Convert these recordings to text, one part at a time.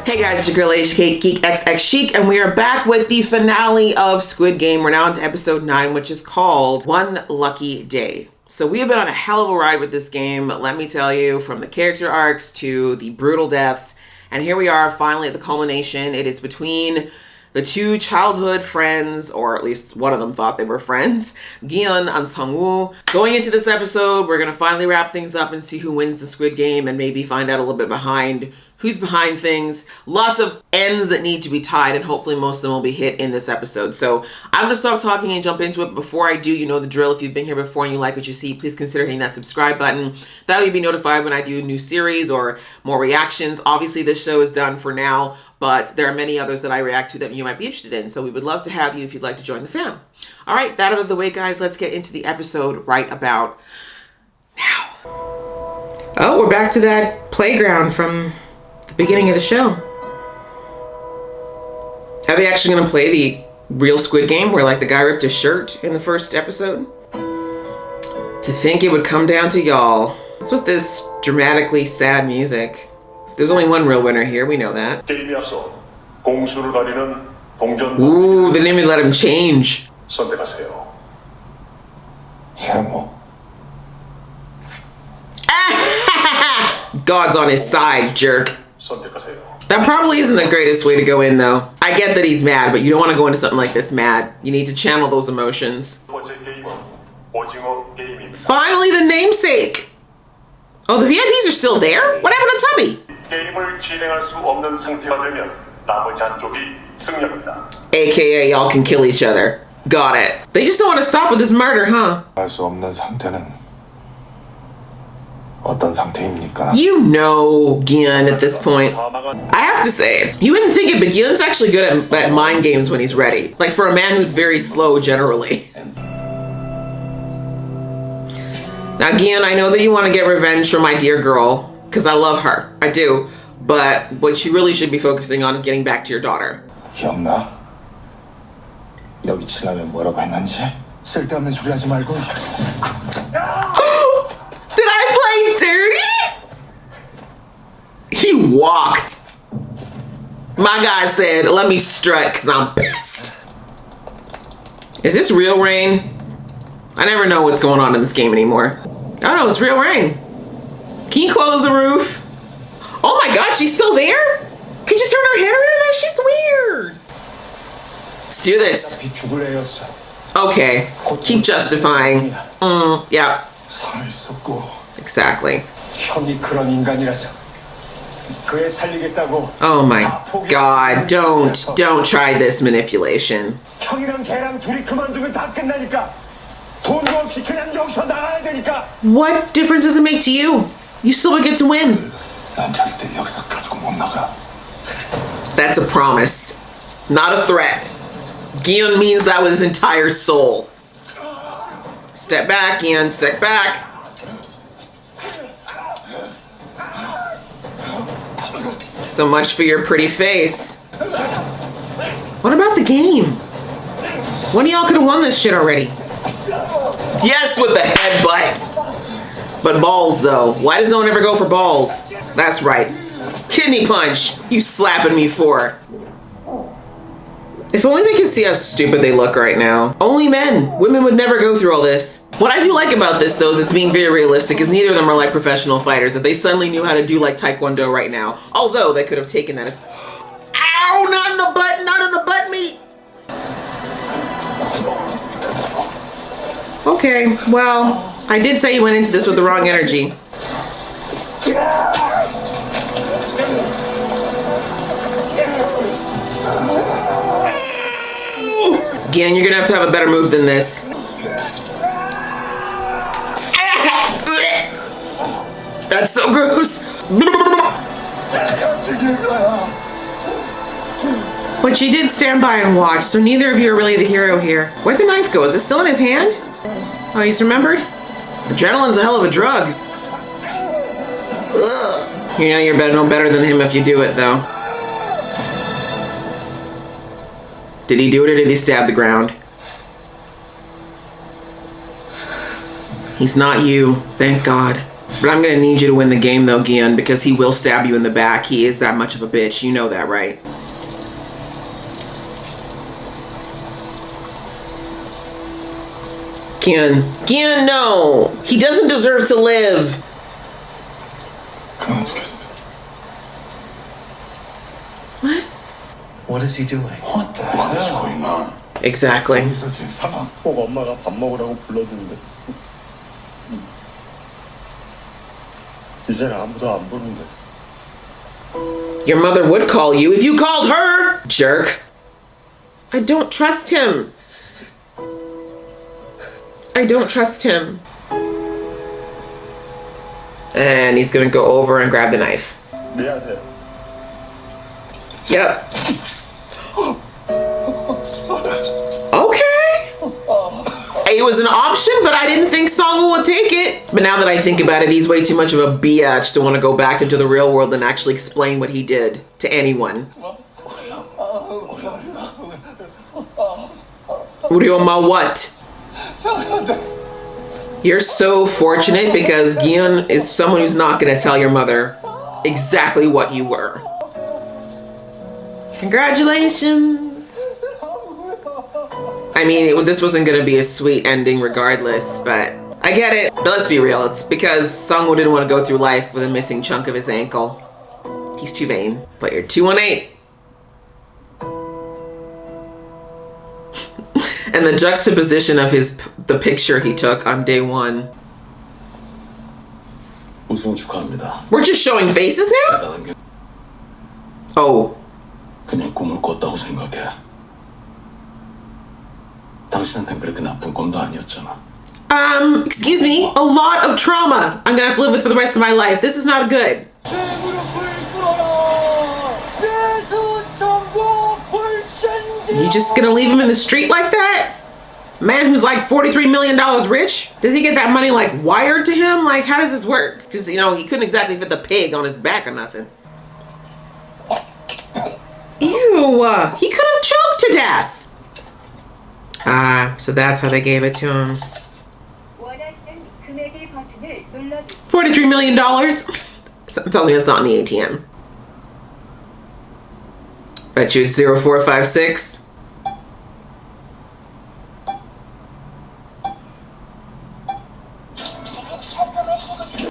Hey guys, it's your girl H K Geek XX Chic, and we are back with the finale of Squid Game. We're now on to episode 9, which is called One Lucky Day. So we have been on a hell of a ride with this game, let me tell you, from the character arcs to the brutal deaths. And here we are finally at the culmination. It is between the two childhood friends, or at least one of them thought they were friends, Gion and Sangwoo. Going into this episode, we're going to finally wrap things up and see who wins the Squid Game and maybe find out a little bit behind who's behind things. Lots of ends that need to be tied, and hopefully most of them will be hit in this episode. So I'm going to stop talking and jump into it. Before I do, you know the drill. If you've been here before and you like what you see, please consider hitting that subscribe button. That way you'll be notified when I do a new series or more reactions. Obviously, this show is done for now, but there are many others that I react to that you might be interested in. So we would love to have you if you'd like to join the fam. All right, that out of the way, guys. Let's get into the episode right about now. Oh, we're back to that playground from the beginning of the show. Are they actually going to play the real Squid Game where like the guy ripped his shirt in the first episode? To think it would come down to y'all. What's with this dramatically sad music? There's only one real winner here, we know that. Ooh, they didn't even let him change. God's on his side, jerk. That probably isn't the greatest way to go in, though. I get that he's mad, but you don't want to go into something like this mad. You need to channel those emotions. Finally, the namesake! Oh, the VIPs are still there? What happened to Tubby? AKA, y'all can kill each other. Got it. They just don't want to stop with this murder, huh? You know Gion at this point. I have to say, you wouldn't think it, but Gion's actually good at mind games when he's ready. Like for a man who's very slow generally. Now Gion, I know that you want to get revenge for my dear girl, because I love her. I do. But what you really should be focusing on is getting back to your daughter. Did I play dirty? He walked. My guy said, let me strut because I'm pissed. Is this real rain? I never know what's going on in this game anymore. Oh no, it's real rain. Can you close the roof? Oh my God, she's still there? Can you turn her head around? That shit's weird. Let's do this. Okay, keep justifying. Yeah. Exactly. Oh my God, don't try this manipulation. What difference does it make to you? You still would get to win. That's a promise, not a threat. Gion means that with his entire soul. Step back, Gion, step back. So much for your pretty face. What about the game? One of y'all could have won this shit already. Yes, with the headbutt. But balls, though. Why does no one ever go for balls? That's right. Kidney punch. You slapping me for. If only they could see how stupid they look right now. Only men. Women would never go through all this. What I do like about this, though, is it's being very realistic, because neither of them are like professional fighters. If they suddenly knew how to do like Taekwondo right now, although they could have taken that as, ow, not in the butt, not in the butt meat. Okay, well, I did say you went into this with the wrong energy. Again, you're gonna have a better move than this. That's so gross. But she did stand by and watch, so neither of you are really the hero here. Where'd the knife go? Is it still in his hand? Oh, he's remembered? Adrenaline's a hell of a drug. Ugh. You know you're no better than him if you do it, though. Did he do it or did he stab the ground? He's not you, thank God. But I'm gonna need you to win the game though, Gian, because he will stab you in the back. He is that much of a bitch. You know that, right? Gian. Gian, no! He doesn't deserve to live! What? What is he doing? What the hell is going on? Exactly. 꼭 엄마가 밥 먹으라고 불러주는데 이제는 아무도 안 부르는데. Your mother would call you if you called her! Jerk. I don't trust him. I don't trust him. And he's gonna go over and grab the knife. 미안해. Yep. Okay. It was an option, but I didn't think Song would take it. But now that I think about it, he's way too much of a biatch to want to go back into the real world and actually explain what he did to anyone. 우리 엄마 what? You're so fortunate because Gian is someone who's not going to tell your mother exactly what you were. Congratulations. I mean, this wasn't going to be a sweet ending regardless, but I get it. But let's be real. It's because Sungwoo didn't want to go through life with a missing chunk of his ankle. He's too vain. But you're 218. And the juxtaposition of the picture he took on day one. 우승 축하합니다. We're just showing faces now? Oh. 그냥 꿈을 꿨다고 생각해. 당신한텐 그렇게 나쁜 꿈도 아니었잖아. Excuse me. A lot of trauma I'm gonna have to live with for the rest of my life. This is not good. You just gonna leave him in the street like that? Man who's like $43 million rich? Does he get that money like wired to him? Like, how does this work? Because, you know, he couldn't exactly fit the pig on his back or nothing. Ew, he could have choked to death. Ah, so that's how they gave it to him. $43 million? Something tells me it's not in the ATM. Bet you it's 0456.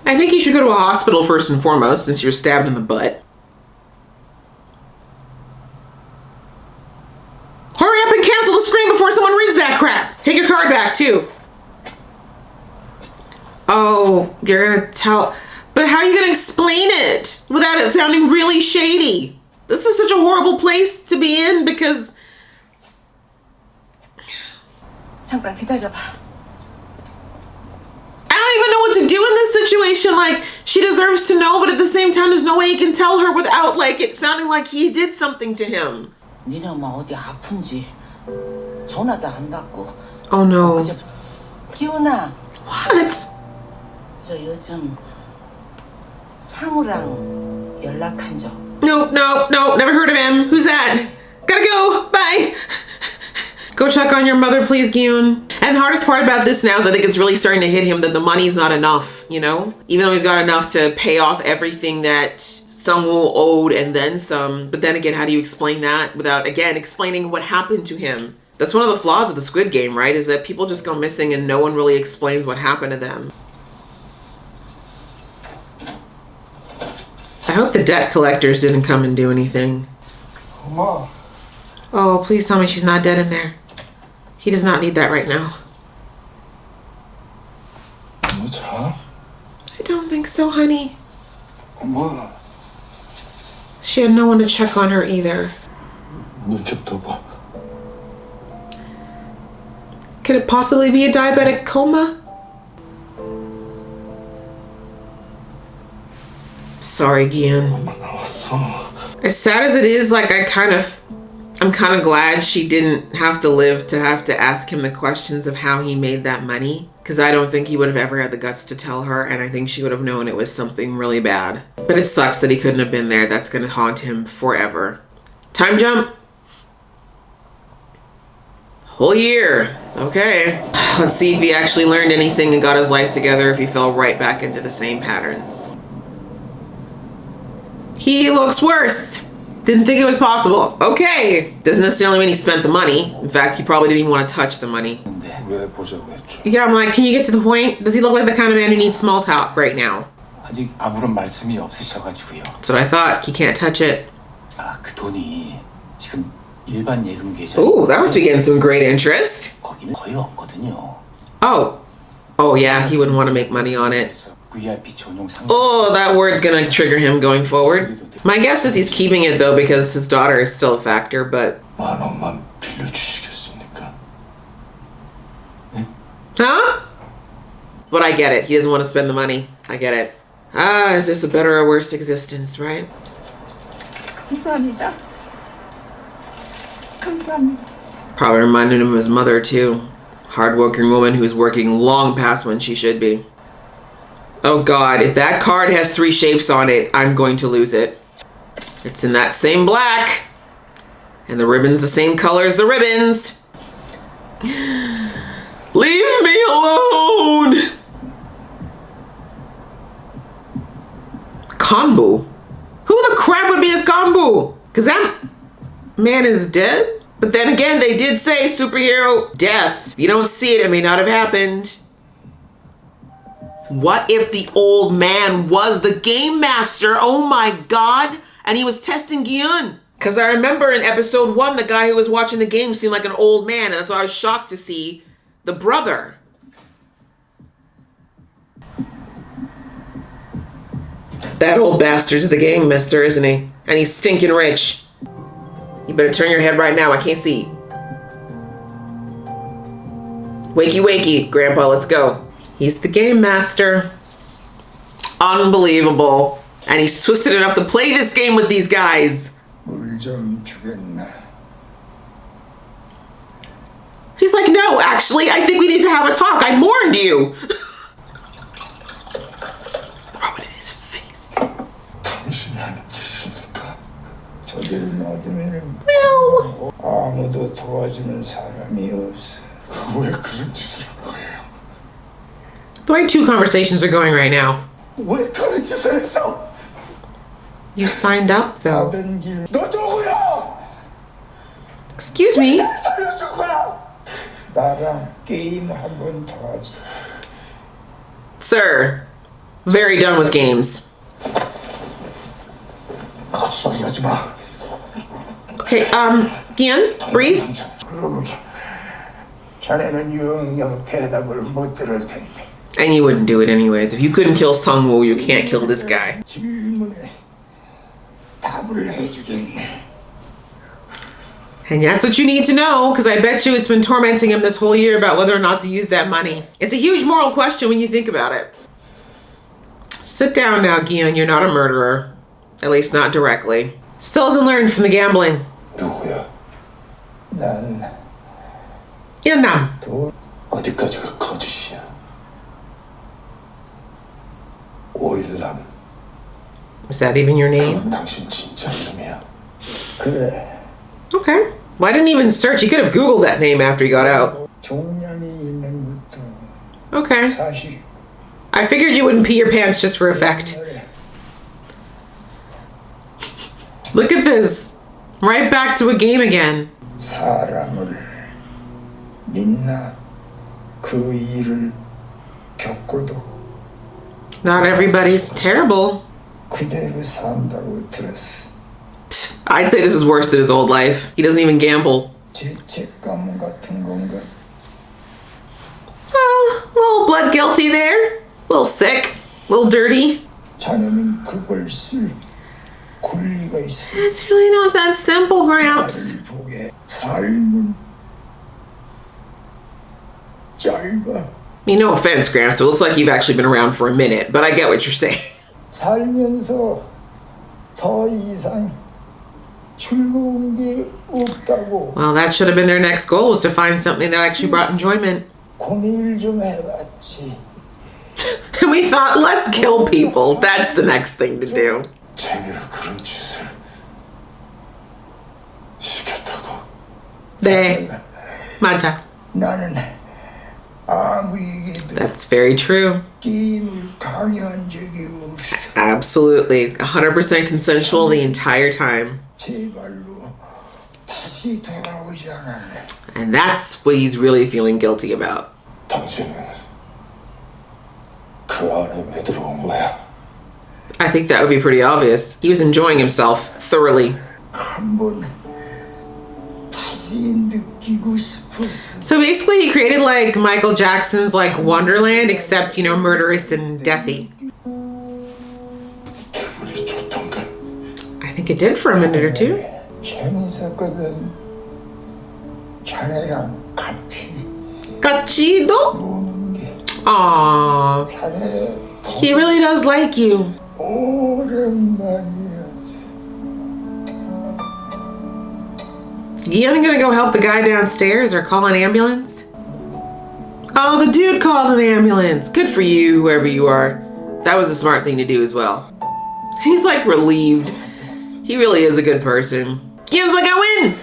I think you should go to a hospital first and foremost since you're stabbed in the butt. Hurry up and cancel the screen before someone reads that crap. Take your card back too. Oh, you're gonna tell, but how are you gonna explain it without it sounding really shady? This is such a horrible place to be in because... 잠깐 기다려봐. I don't even know what to do in this situation. Like, she deserves to know, but at the same time, there's no way he can tell her without, like, it sounding like he did something to him. 니네 엄마 어디 아픈지 전화도 안 받고. Oh no. 기훈아. What? 저 요즘 상우랑 연락한 적. No, never heard of him. Who's that? Gotta go, bye. Go check on your mother, please, Gyun. And the hardest part about this now is I think it's really starting to hit him that the money's not enough, you know? Even though he's got enough to pay off everything that Sungwoo owed and then some. But then again, how do you explain that without, again, explaining what happened to him? That's one of the flaws of the Squid Game, right? Is that people just go missing and no one really explains what happened to them. I hope the debt collectors didn't come and do anything. 엄마. Oh, please tell me she's not dead in there. He does not need that right now. 너 자? I don't think so, honey. 엄마. She had no one to check on her either. 눈 좀 떠봐. Could it possibly be a diabetic coma? Sorry, Gian. 나왔어. As sad as it is, like I'm kind of glad she didn't have to live to have to ask him the questions of how he made that money. Because I don't think he would have ever had the guts to tell her, and I think she would have known it was something really bad. But it sucks that he couldn't have been there. That's going to haunt him forever. Time jump. Whole year. Okay. Let's see if he actually learned anything and got his life together, if he fell right back into the same patterns. He looks worse. Didn't think it was possible. Okay. Doesn't necessarily mean he spent the money. In fact, he probably didn't even want to touch the money. 왜 보자고 했죠? Yeah, I'm like, can you get to the point? Does he look like the kind of man who needs small talk right now? 아직 아무런 말씀이 없으셔가지고요. That's what I thought. He can't touch it. 아, 그 돈이 지금 일반 예금 계좌. Ooh, that must be getting some great interest. 거기는 거의 없거든요. Oh. Oh, yeah, he wouldn't want to make money on it. 그래서 VIP 전용 상. Oh, that word's gonna trigger him going forward. My guess is he's keeping it, though, because his daughter is still a factor, but... 10,000만 빌려주시겠습니까? Huh? But I get it. He doesn't want to spend the money. I get it. Ah, is this a better or worse existence, right? 감사합니다. 감사합니다. Probably reminded him of his mother, too. Hardworking woman who's working long past when she should be. Oh God, if that card has 3 shapes on it, I'm going to lose it. It's in that same black. And the ribbon's the same color as the ribbons. Leave me alone! Kanbu? Who the crap would be his Kanbu? Because that man is dead? But then again, they did say superhero death. If you don't see it, it may not have happened. What if the old man was the game master? Oh my God. And he was testing Gyun. Because I remember in episode 1, the guy who was watching the game seemed like an old man. And that's why I was shocked to see the brother. That old bastard's the game master, isn't he? And he's stinking rich. You better turn your head right now. I can't see. Wakey, wakey, Grandpa, let's go. He's the game master. Unbelievable. And he's twisted enough to play this game with these guys. 물 좀 주겠나? He's like, no, actually, I think we need to have a talk. I mourned you. Throw it in his face. 당신이 하는 짓입니까? 저들을 놔두면 Well, 아무도 도와주는 사람이 없어. 왜 그런 짓을 한 거예요? the way 2 conversations are going right now. 왜 그런 짓을 했어? You signed up, though. 다른 길. 너 누구야? Excuse me. 살려줄 거야. 나랑 게임 한 번 더 하자. Sir, very done with games. 헛소리 하지 마. Okay, Gian, breathe. 그러고 자네는 영영 대답을 못 들을 텐데. And you wouldn't do it anyways. If you couldn't kill Sungwoo, you can't kill this guy. 질문에 답을 해주겠네. And that's what you need to know, because I bet you it's been tormenting him this whole year about whether or not to use that money. It's a huge moral question when you think about it. Sit down now, Gian. You're not a murderer. At least not directly. Still hasn't learned from the gambling. 누구야? 난 Yeonnam. 돈 어디까지가 거짓이야? 5일남. Is that even your name? 그건 당신 진짜 이름이야. 그래. Okay. Well, I didn't even search. You could have Googled that name after he got out. 종량이 있는 것도 Okay. 사실. I figured you wouldn't pee your pants just for effect. Look at this. Right back to a game again. 사람을 믿나 그 일을 겪고도 Not everybody's terrible. 그대로 산다고 들었어. I'd say this is worse than his old life. He doesn't even gamble. 죄책감 같은 건가? Well, a little blood guilty there. A little sick. A little dirty. 자네는 그걸 쓸 권리가 있어. It's really not that simple, Gramps. 나를 보게 삶은 짧아. I mean, no offense, Gramps. It looks like you've actually been around for a minute, but I get what you're saying. 살면서 더 이상 즐거운 게 없다고. Well, that should have been their next goal, was to find something that actually brought enjoyment. 고민을 좀 해봤지. And we thought, let's kill people. That's the next thing to do. 재미로 그런 짓을 시켰다고. 네, 맞아. 나는 아무에게도 That's very true. 게임을 강요한 적이 없어. Absolutely. 100% consensual the entire time. 제발로 다시 돌아오지 않았네. And that's what he's really feeling guilty about. 당신은 그 안에 왜 들어온 거야? I think that would be pretty obvious. He was enjoying himself thoroughly. 한번 다시 느끼고 싶었어. So basically he created like Michael Jackson's like Wonderland, except, you know, murderous and deathy. 기분이 좋던가? I think it did for a minute or two. 재밌었거든. 자네랑 같이 Cachido? 노는 게. Aww. 자네 He really does like you. 오랜만이었어. Is Gian gonna go help the guy downstairs or call an ambulance? Oh, the dude called an ambulance. Good for you, whoever you are. That was the smart thing to do as well. He's like relieved. He really is a good person. Gian's like, I win!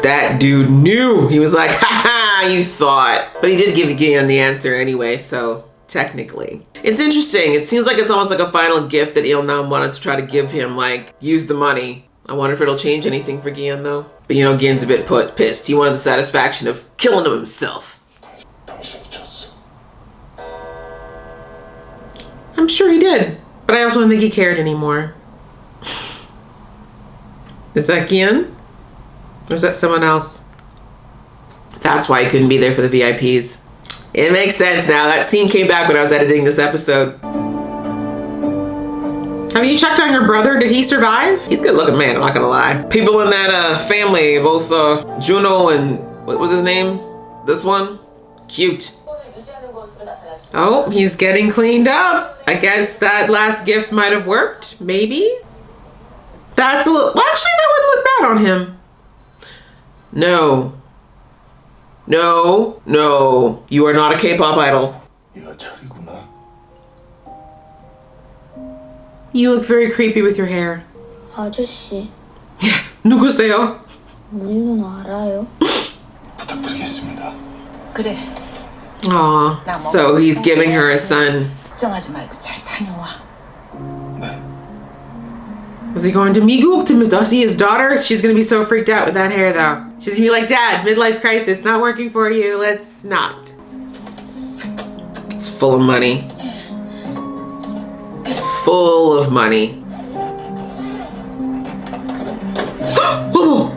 That dude knew. He was like, haha, you thought. But he did give Gian the answer anyway, so technically. It's interesting. It seems like it's almost like a final gift that Ilnam wanted to try to give him, like, use the money. I wonder if it'll change anything for Gian, though. But, you know, Gian's a bit pissed. He wanted the satisfaction of killing him himself. 당신이 졌어. I'm sure he did. But I also don't think he cared anymore. Is that Gian? Or is that someone else? That's why he couldn't be there for the VIPs. It makes sense now. That scene came back when I was editing this episode. Have you checked on your brother? Did he survive? He's a good looking man, I'm not gonna lie. People in that family, both Juno and, what was his name? This one? Cute. Oh, he's getting cleaned up. I guess that last gift might have worked, maybe? That's a little, well, actually that wouldn't look bad on him. No. No, no. You are not a K-pop idol. 네가 철이구나. You look very creepy with your hair. 아저씨, 누구세요? 우리 누나 알아요? 부탁드리겠습니다. 그래. Aw, so he's giving her a son. 걱정하지 말고 잘 다녀와. Was he going to Miguk to see his daughter? She's gonna be so freaked out with that hair though. She's gonna be like, Dad, midlife crisis, not working for you, let's not. It's full of money. Full of money. Oh.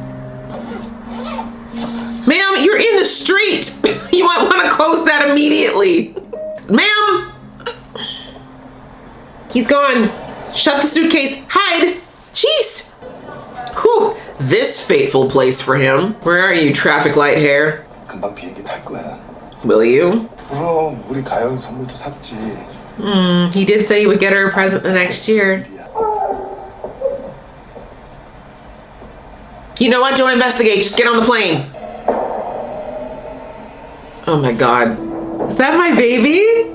Ma'am, you're in the street. You might want to close that immediately. Ma'am. He's gone. Shut the suitcase. Hide. Jeez. Whew. This fateful place for him. Where are you, traffic light hair? 금방 비행기 탈 거야. Will you? 그럼 우리 가영 선물도 샀지. He did say he would get her a present the next year. You know what? Don't investigate. Just get on the plane. Oh my God. Is that my baby?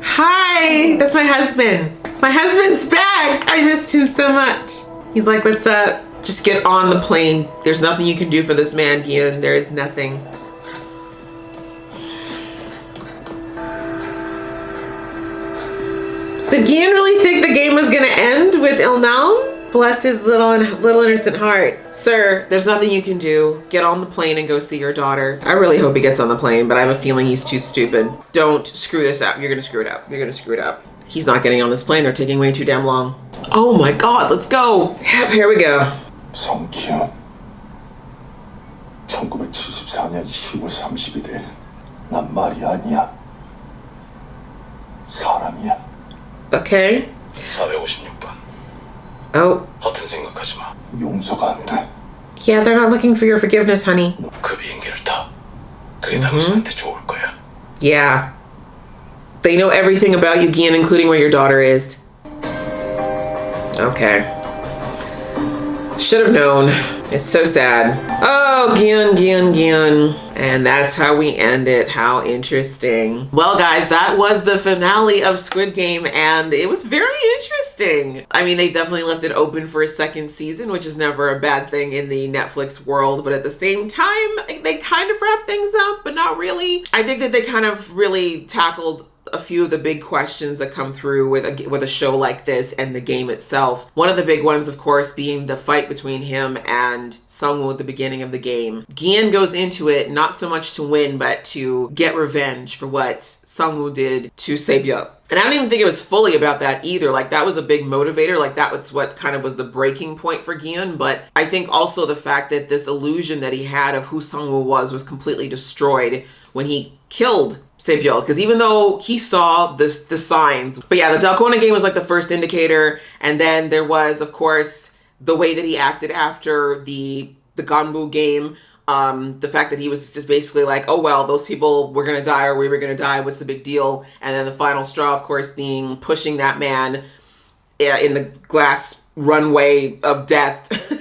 Hi. That's my husband. My husband's back. I missed him so much. He's like, what's up? Just get on the plane. There's nothing you can do for this man, Gian. There is nothing. Did Gian really think the game was gonna end with Ilnam? Bless his little innocent heart. Sir, there's nothing you can do. Get on the plane and go see your daughter. I really hope he gets on the plane, but I have a feeling he's too stupid. Don't screw this up. You're gonna screw it up. You're gonna screw it up. He's not getting on this plane. They're taking way too damn long. Oh my God, let's go. Yep, here we go. 성기현 1974년 10월 31일 난 말이 아니야 사람이야 Okay. 456번 Oh, 허튼 생각하지 마 용서가 안돼 yeah, they're not looking for your forgiveness, honey. 그 비행기를 타 그게 당신한테 좋을 거야 Yeah. They know everything about you, Gian, including where your daughter is. Okay. Should have known. It's so sad. Oh, Gian. And that's how we end it. How interesting. Well, guys, that was the finale of Squid Game, and it was very interesting. I mean, they definitely left it open for a second season, which is never a bad thing in the Netflix world, but at the same time, they kind of wrapped things up, but not really. I think that they kind of really tackled a few of the big questions that come through with a show like this and the game itself. One of the big ones, of course, being the fight between him and Sungwoo at the beginning of the game. Gian goes into it not so much to win, but to get revenge for what Sungwoo did to Sae-byuk. And I don't even think it was fully about that either. Like, that was a big motivator. Like, that was what kind of was the breaking point for Gian. But I think also the fact that this illusion that he had of who Sungwoo was completely destroyed when he killed Sae-byuk, because even though he saw the signs, but yeah, the Dalgona game was like the first indicator, and then there was, of course, the way that he acted after the Ganbu game, the fact that he was just basically like, oh well, those people were gonna die or we were gonna die, what's the big deal? And then the final straw, of course, being pushing that man in the glass runway of death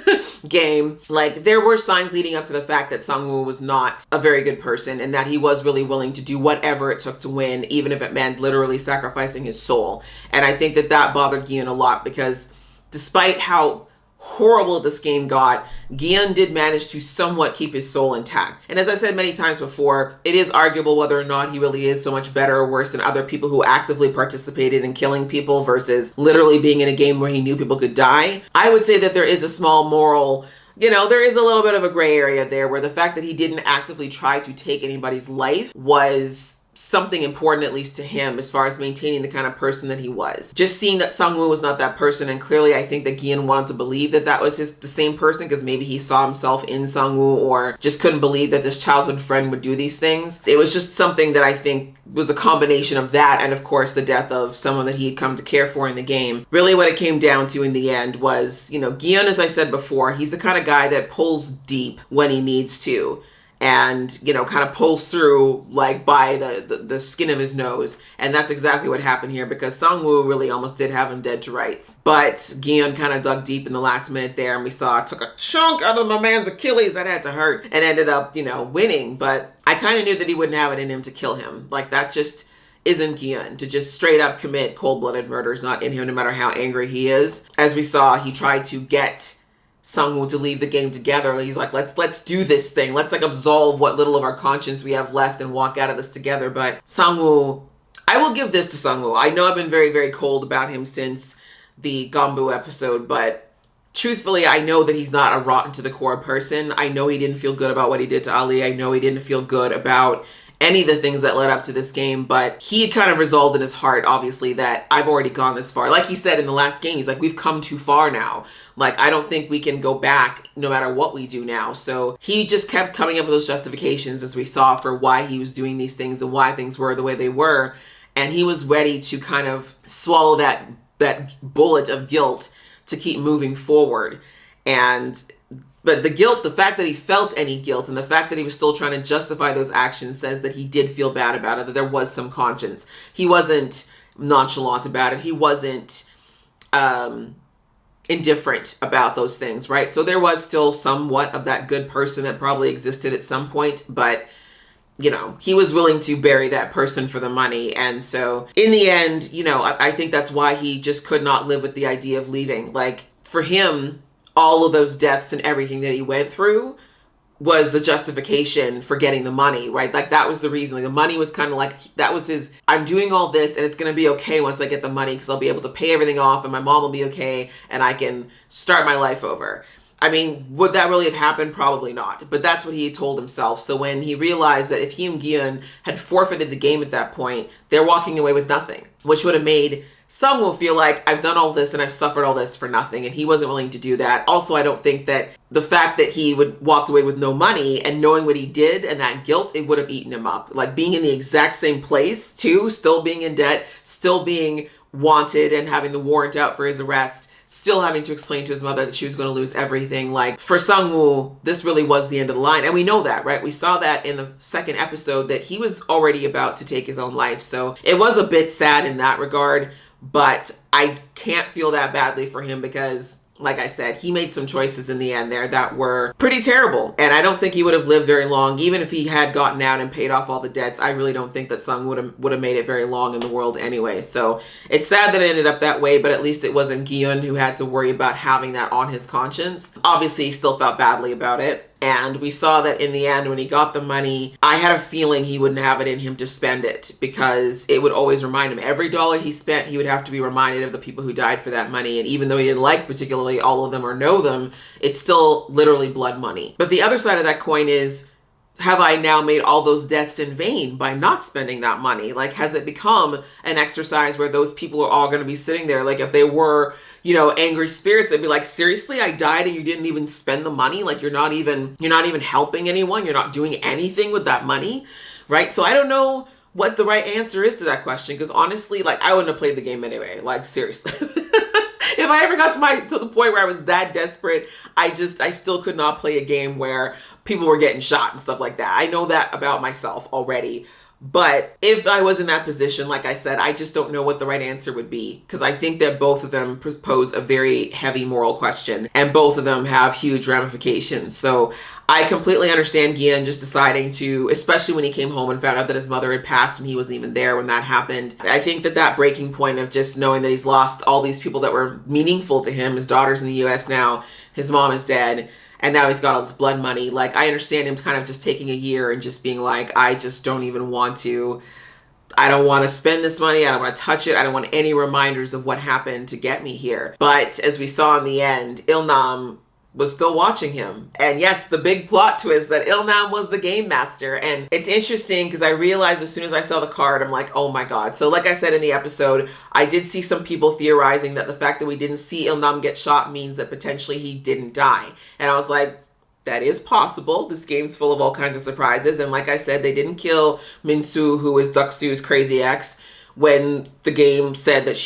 game. Like, there were signs leading up to the fact that Sungwoo was not a very good person and that he was really willing to do whatever it took to win, even if it meant literally sacrificing his soul. And I think that bothered Gian a lot, because despite how horrible this game got, Gian did manage to somewhat keep his soul intact. And as I said many times before, it is arguable whether or not he really is so much better or worse than other people who actively participated in killing people versus literally being in a game where he knew people could die. I would say that there is a small moral, there is a little bit of a gray area there, where the fact that he didn't actively try to take anybody's life was something important, at least to him, as far as maintaining the kind of person that he was. Just seeing that Sungwoo was not that person, and clearly I think that Gian wanted to believe that that was the same person, because maybe he saw himself in Sungwoo, or just couldn't believe that this childhood friend would do these things. It was just something that I think was a combination of that, and of course the death of someone that he had come to care for in the game. Really what it came down to in the end was, Gian, as I said before, he's the kind of guy that pulls deep when he needs to, and kind of pulls through like by the skin of his nose. And that's exactly what happened here, because Sungwoo really almost did have him dead to rights, but Gian kind of dug deep in the last minute there, and we saw took a chunk out of my man's Achilles that had to hurt, and ended up winning. But I kind of knew that he wouldn't have it in him to kill him. Like, that just isn't Gian. To just straight up commit cold-blooded murder is not in him, no matter how angry he is. As we saw, he tried to get Sungwoo to leave the game together. He's like, let's do this thing. Let's like absolve what little of our conscience we have left and walk out of this together. But Sungwoo, I will give this to Sungwoo. I know I've been very, very cold about him since the Ganbu episode, but truthfully, I know that he's not a rotten to the core person. I know he didn't feel good about what he did to Ali. I know he didn't feel good about any of the things that led up to this game, but he had kind of resolved in his heart, obviously, that I've already gone this far. Like he said in the last game, he's like, we've come too far now. Like, I don't think we can go back no matter what we do now. So he just kept coming up with those justifications, as we saw, for why he was doing these things and why things were the way they were. And he was ready to kind of swallow that bullet of guilt to keep moving forward. But the guilt, the fact that he felt any guilt and the fact that he was still trying to justify those actions says that he did feel bad about it, that there was some conscience. He wasn't nonchalant about it. He wasn't indifferent about those things, right? So there was still somewhat of that good person that probably existed at some point, but he was willing to bury that person for the money. And so in the end, I think that's why he just could not live with the idea of leaving. Like, for him, all of those deaths and everything that he went through was the justification for getting the money, right? Like, that was the reason. Like, the money was kind of like, that was his, I'm doing all this and it's going to be okay once I get the money, because I'll be able to pay everything off and my mom will be okay and I can start my life over. I mean, would that really have happened? Probably not. But that's what he told himself. So when he realized that if he and Gian had forfeited the game at that point, they're walking away with nothing, which would have made some will feel like, I've done all this and I've suffered all this for nothing, and he wasn't willing to do that. Also, I don't think that the fact that he walked away with no money and knowing what he did and that guilt, it would have eaten him up. Like, being in the exact same place too, still being in debt, still being wanted and having the warrant out for his arrest, still having to explain to his mother that she was going to lose everything. Like, for Sungwoo, this really was the end of the line. And we know that, right? We saw that in the second episode, that he was already about to take his own life. So it was a bit sad in that regard. But I can't feel that badly for him, because like I said, he made some choices in the end there that were pretty terrible. And I don't think he would have lived very long. Even if he had gotten out and paid off all the debts, I really don't think that Sung would have made it very long in the world anyway. So it's sad that it ended up that way, but at least it wasn't Gyun who had to worry about having that on his conscience. Obviously, he still felt badly about it. And we saw that in the end, when he got the money, I had a feeling he wouldn't have it in him to spend it, because it would always remind him. Every dollar he spent, he would have to be reminded of the people who died for that money. And even though he didn't like particularly all of them or know them, it's still literally blood money. But the other side of that coin is, have I now made all those debts in vain by not spending that money? Like, has it become an exercise where those people are all going to be sitting there? Like, if they were, you know, angry spirits, they'd be like, seriously, I died and you didn't even spend the money? Like, you're not even helping anyone. You're not doing anything with that money, right? So I don't know what the right answer is to that question, because honestly, like, I wouldn't have played the game anyway. Like, seriously. If I ever got to the point where I was that desperate, I still could not play a game where people were getting shot and stuff like that. I know that about myself already. But if I was in that position, like I said, I just don't know what the right answer would be, because I think that both of them pose a very heavy moral question, and both of them have huge ramifications. So I completely understand Gian just deciding to, especially when he came home and found out that his mother had passed and he wasn't even there when that happened. I think that breaking point of just knowing that he's lost all these people that were meaningful to him, his daughter's in the US now, his mom is dead, and now he's got all this blood money. Like, I understand him kind of just taking a year and just being like, I just don't even want to, I don't want to spend this money. I don't want to touch it. I don't want any reminders of what happened to get me here. But as we saw in the end, Il-nam was still watching him. And yes, the big plot twist that Il-nam was the game master. And it's interesting because I realized as soon as I saw the card, I'm like, oh my God. So like I said in the episode, I did see some people theorizing that the fact that we didn't see Il-nam get shot means that potentially he didn't die. And I was like, that is possible. This game's full of all kinds of surprises. And like I said, they didn't kill Min-soo, who is Deok-soo's crazy ex, when the game said that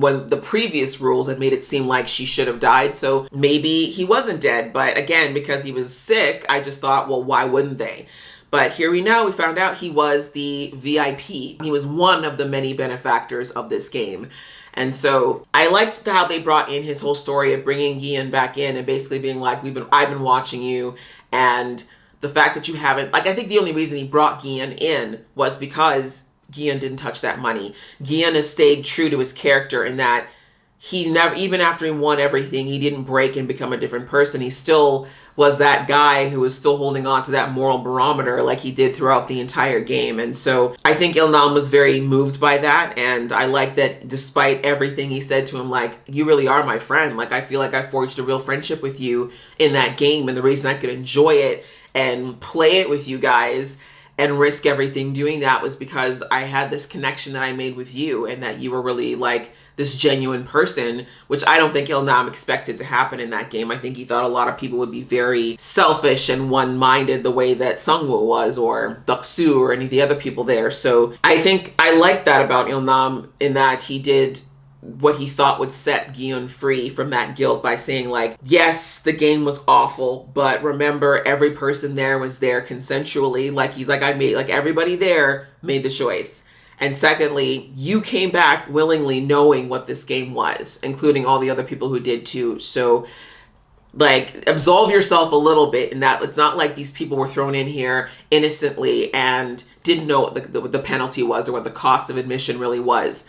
when the previous rules had made it seem like she should have died. So maybe he wasn't dead. But again, because he was sick, I just thought, well, why wouldn't they? But here we found out he was the VIP. He was one of the many benefactors of this game. And so I liked how they brought in his whole story of bringing Gian back in and basically being like, I've been watching you, and the fact that you haven't, like, I think the only reason he brought Gian in was because Gian didn't touch that money. Gian has stayed true to his character in that he never, even after he won everything, he didn't break and become a different person. He still was that guy who was still holding on to that moral barometer like he did throughout the entire game. And so I think Il-nam was very moved by that. And I like that despite everything he said to him, like, you really are my friend. Like, I feel like I forged a real friendship with you in that game. And the reason I could enjoy it and play it with you guys and risk everything doing that was because I had this connection that I made with you, and that you were really like this genuine person, which I don't think Il-nam expected to happen in that game. I think he thought a lot of people would be very selfish and one-minded the way that Sungwoo was, or Deok-soo, or any of the other people there. So I think I like that about Il-nam, in that he did what he thought would set Gyun free from that guilt by saying, like, yes, the game was awful, but remember, every person there was there consensually. Like, he's like, everybody there made the choice. And secondly, you came back willingly knowing what this game was, including all the other people who did too. So, like, absolve yourself a little bit in that it's not like these people were thrown in here innocently and didn't know what the penalty was or what the cost of admission really was.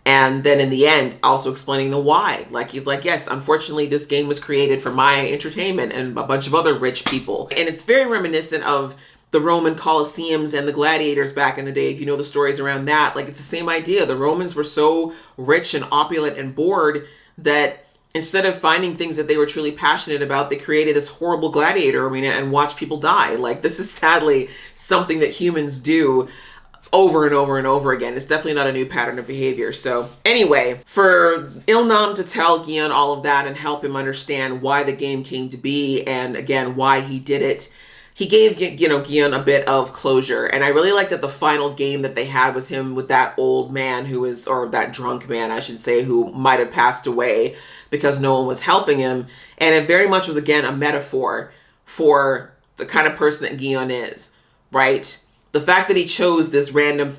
And then in the end, also explaining the why. Like, he's like, yes, unfortunately, this game was created for my entertainment and a bunch of other rich people. And it's very reminiscent of the Roman Colosseums and the gladiators back in the day, if you know the stories around that. Like, it's the same idea. The Romans were so rich and opulent and bored that instead of finding things that they were truly passionate about, they created this horrible gladiator arena and watched people die. Like, this is sadly something that humans do over and over and over again. It's definitely not a new pattern of behavior. So anyway, for Il-nam to tell Gian all of that and help him understand why the game came to be, and again, why he did it, he gave, Gian a bit of closure. And I really like that the final game that they had was him with that old man or that drunk man, I should say, who might have passed away because no one was helping him. And it very much was, again, a metaphor for the kind of person that Gian is, right? The fact that he chose this random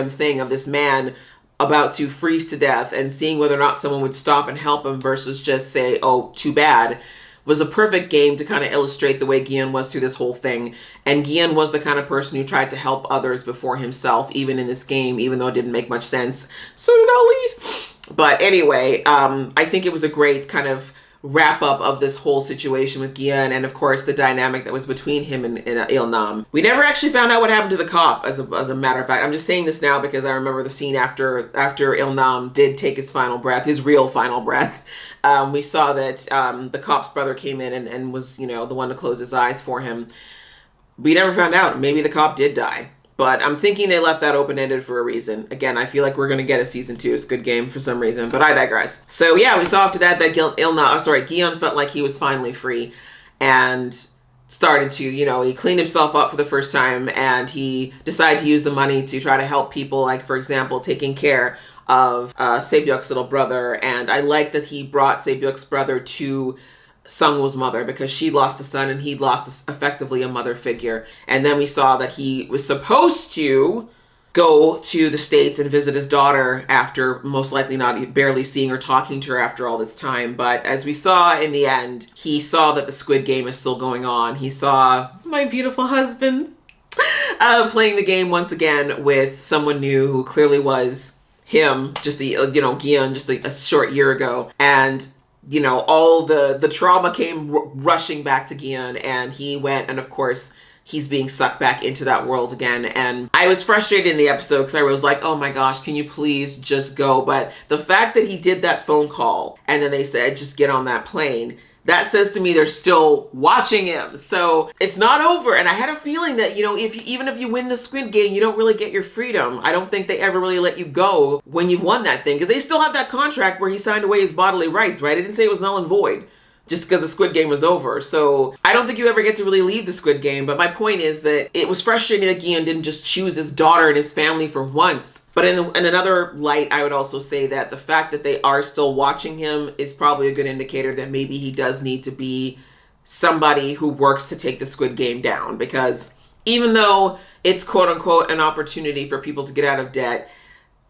thing of this man about to freeze to death and seeing whether or not someone would stop and help him versus just say, oh, too bad, was a perfect game to kind of illustrate the way Gian was through this whole thing. And Gian was the kind of person who tried to help others before himself, even in this game, even though it didn't make much sense. So did Ali. But anyway, I think it was a great kind of wrap up of this whole situation with Gian, and of course the dynamic that was between him and Il-nam. We never actually found out what happened to the cop, as a matter of fact. I'm just saying this now because I remember the scene after Il-nam did take his final breath, his real final breath. We saw that the cop's brother came in and was, the one to close his eyes for him. We never found out. Maybe the cop did die. But I'm thinking they left that open-ended for a reason. Again, I feel like we're going to get a season 2 of Squid Game for some reason, but I digress. So yeah, we saw after that Gian felt like he was finally free and started to, he cleaned himself up for the first time, and he decided to use the money to try to help people, like, for example, taking care of Se-byuk's little brother. And I like that he brought Se-byuk's brother to Sungwoo's mother, because she lost a son and he lost effectively a mother figure. And then we saw that he was supposed to go to the States and visit his daughter after most likely not barely seeing or talking to her after all this time. But as we saw in the end, he saw that the Squid Game is still going on. He saw my beautiful husband playing the game once again with someone new who clearly was him, just Gian, just a short year ago. And all the trauma came rushing back to Gian, and he went, and of course, he's being sucked back into that world again. And I was frustrated in the episode because I was like, oh my gosh, can you please just go? But the fact that he did that phone call and then they said, just get on that plane, that says to me they're still watching him. So it's not over. And I had a feeling that, even if you win the Squid Game, you don't really get your freedom. I don't think they ever really let you go when you've won that thing, because they still have that contract where he signed away his bodily rights, right? I didn't say it was null and void just because the Squid Game was over. So I don't think you ever get to really leave the Squid Game. But my point is that it was frustrating that Gian didn't just choose his daughter and his family for once. But in another light, I would also say that the fact that they are still watching him is probably a good indicator that maybe he does need to be somebody who works to take the Squid Game down. Because even though it's quote unquote an opportunity for people to get out of debt,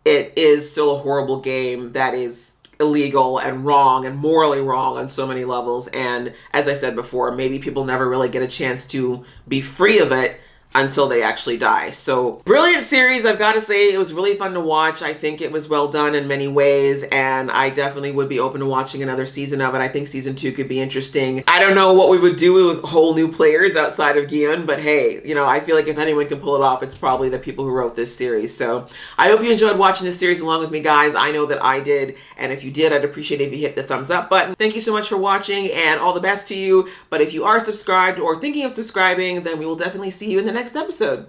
it is still a horrible game that is illegal and wrong and morally wrong on so many levels. And as I said before, maybe people never really get a chance to be free of it until they actually die. So brilliant series, I've got to say. It was really fun to watch. I think it was well done in many ways, and I definitely would be open to watching another season of it. I think season 2 could be interesting. I don't know what we would do with whole new players outside of Gian, but hey, I feel like if anyone can pull it off, it's probably the people who wrote this series. So I hope you enjoyed watching this series along with me, guys. I know that I did, and if you did, I'd appreciate it if you hit the thumbs up button. Thank you so much for watching, and all the best to you. But if you are subscribed or thinking of subscribing, then we will definitely see you in the next episode.